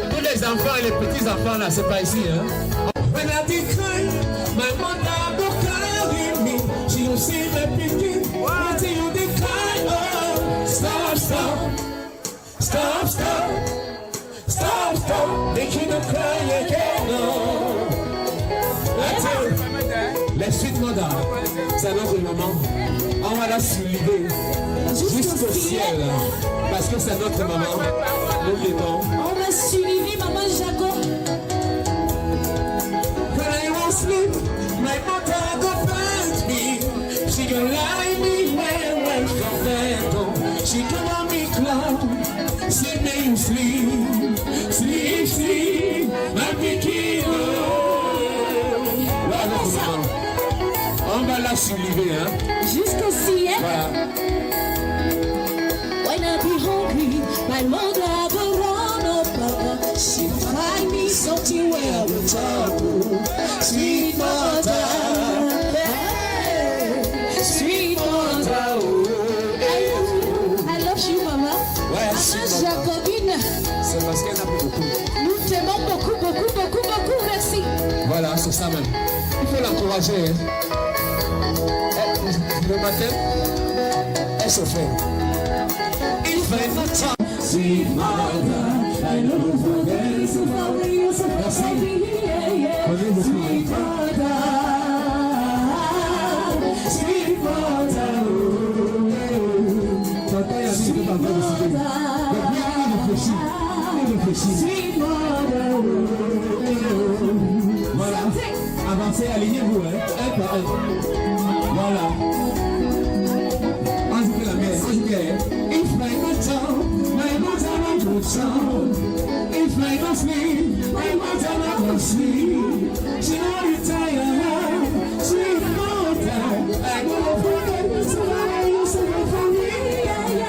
Speaker 14: Tous les enfants et les petits enfants là, c'est pas ici, hein. When I decline, my mother will carry me. She will see me picking until you decline. Oh, stop, stop, stop, stop, stop, stop, making you cry again. No. Les suites mother, c'est notre moment. On va la soulever jusqu'au ciel, parce que c'est notre maman. Nous l'aimons.
Speaker 13: On va suivre maman Jaco.
Speaker 14: When I won't sleep, my mother go find me. She can lie me when from bed. She can want me clown. She make you sleep, sleep, sleep, my pikin. On va la soulever, hein.
Speaker 13: Jusqu'ici, hein.
Speaker 14: Voilà.
Speaker 13: When I be hungry, my mother go run up, papa. She find me something where we talk. Sweet mother, hey, sweet mother, oh, hey. I love you, mama.
Speaker 14: Ouais,
Speaker 13: Maman Jacobine.
Speaker 14: C'est parce qu'elle a pris beaucoup.
Speaker 13: Nous t'aimons beaucoup, beaucoup, beaucoup, beaucoup. Merci.
Speaker 14: Voilà, c'est ça même. Il faut l'encourager. Hein. Le matin, elle se fait. Il fait notre temps. Sweet mother, I know forget so far away, you're so far from me. Sweet mother, sweet mother. Papa, il a dit que papa décidé. Il réfléchit. Sweet mother. Voilà. Avancez, alignez-vous, hein. Un par un. Voilà. On joue la mer, on joue la mer. If my mother, my mother not go sound. If my not sleep, my mother not go sleep. She not retire, sweet mother. I go forget you so I used to go for me. Yeah, yeah.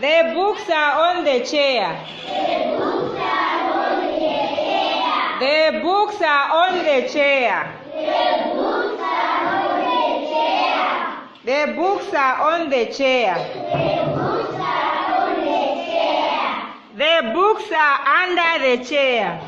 Speaker 15: The books are on the chair. The books are on the chair. The books are on the chair. The books are under the chair.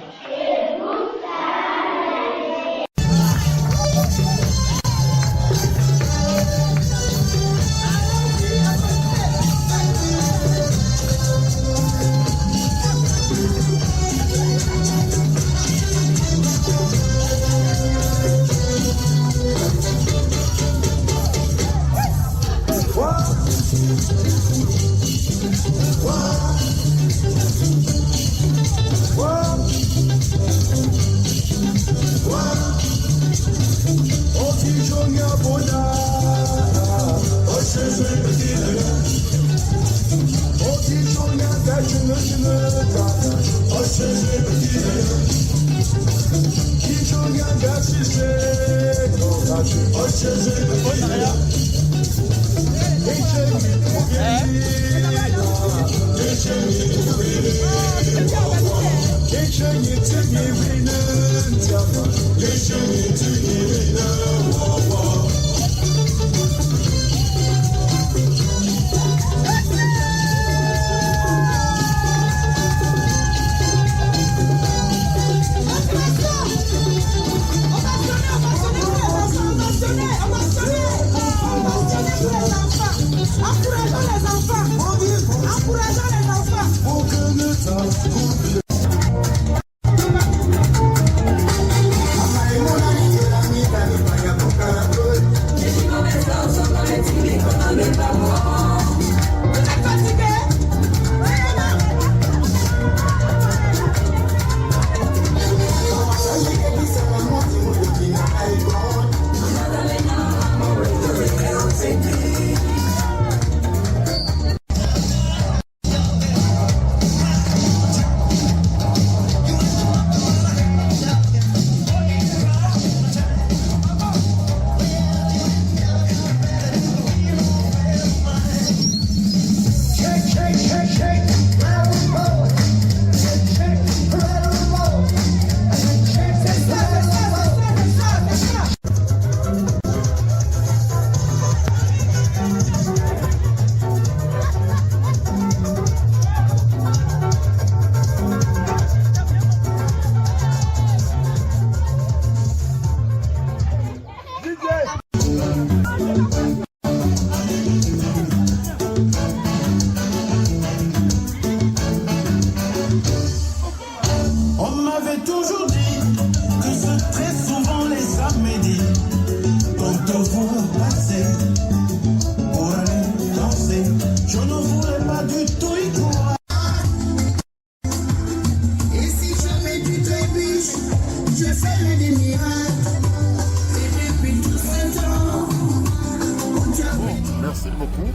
Speaker 10: Merci beaucoup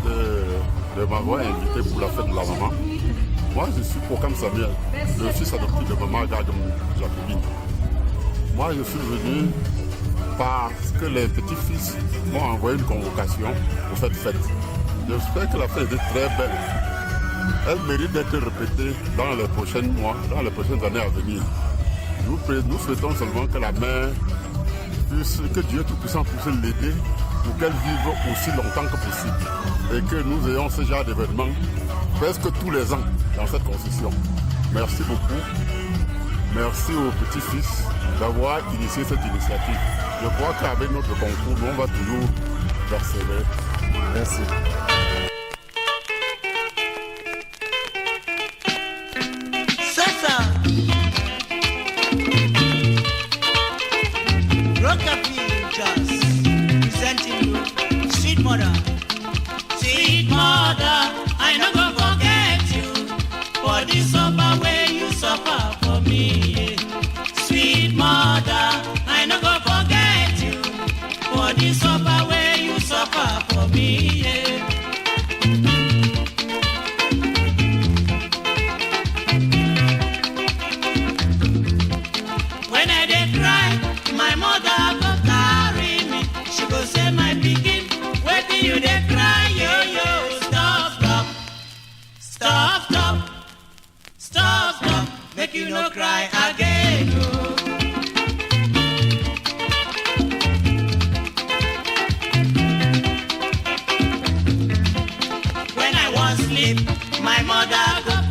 Speaker 10: de m'avoir invité pour la fête de la maman. Moi, je suis Pokam Samuel, le fils adoptif de maman Gagam Jacobine. Moi, je suis venu parce que les petits-fils m'ont envoyé une convocation pour cette fête. J'espère que la fête est très belle. Elle mérite d'être répétée dans les prochains mois, dans les prochaines années à venir. Nous souhaitons seulement que la mère puisse, que Dieu Tout-Puissant puisse l'aider pour qu'elle vive aussi longtemps que possible. Et que nous ayons ce genre d'événements presque tous les ans dans cette concession. Merci beaucoup. Merci aux petits-fils d'avoir initié cette initiative. Je crois qu'avec notre concours, nous, on va toujours persévérer. Merci.
Speaker 14: Sweet mother, I no go forget you for the suffer where you suffer for me. Sweet mother, I no go forget you for the suffer where you suffer for me. When I dey cry, my mother go carry me. She go say, my pikin, wetin you dey cry, yo yo? Stop, stop, stop, stop, stop, stop. Make you no cry again, oh. When I wan sleep, my mother go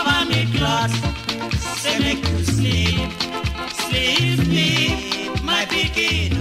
Speaker 16: cover me cloth, say make you sleep, sleep me, my pikin.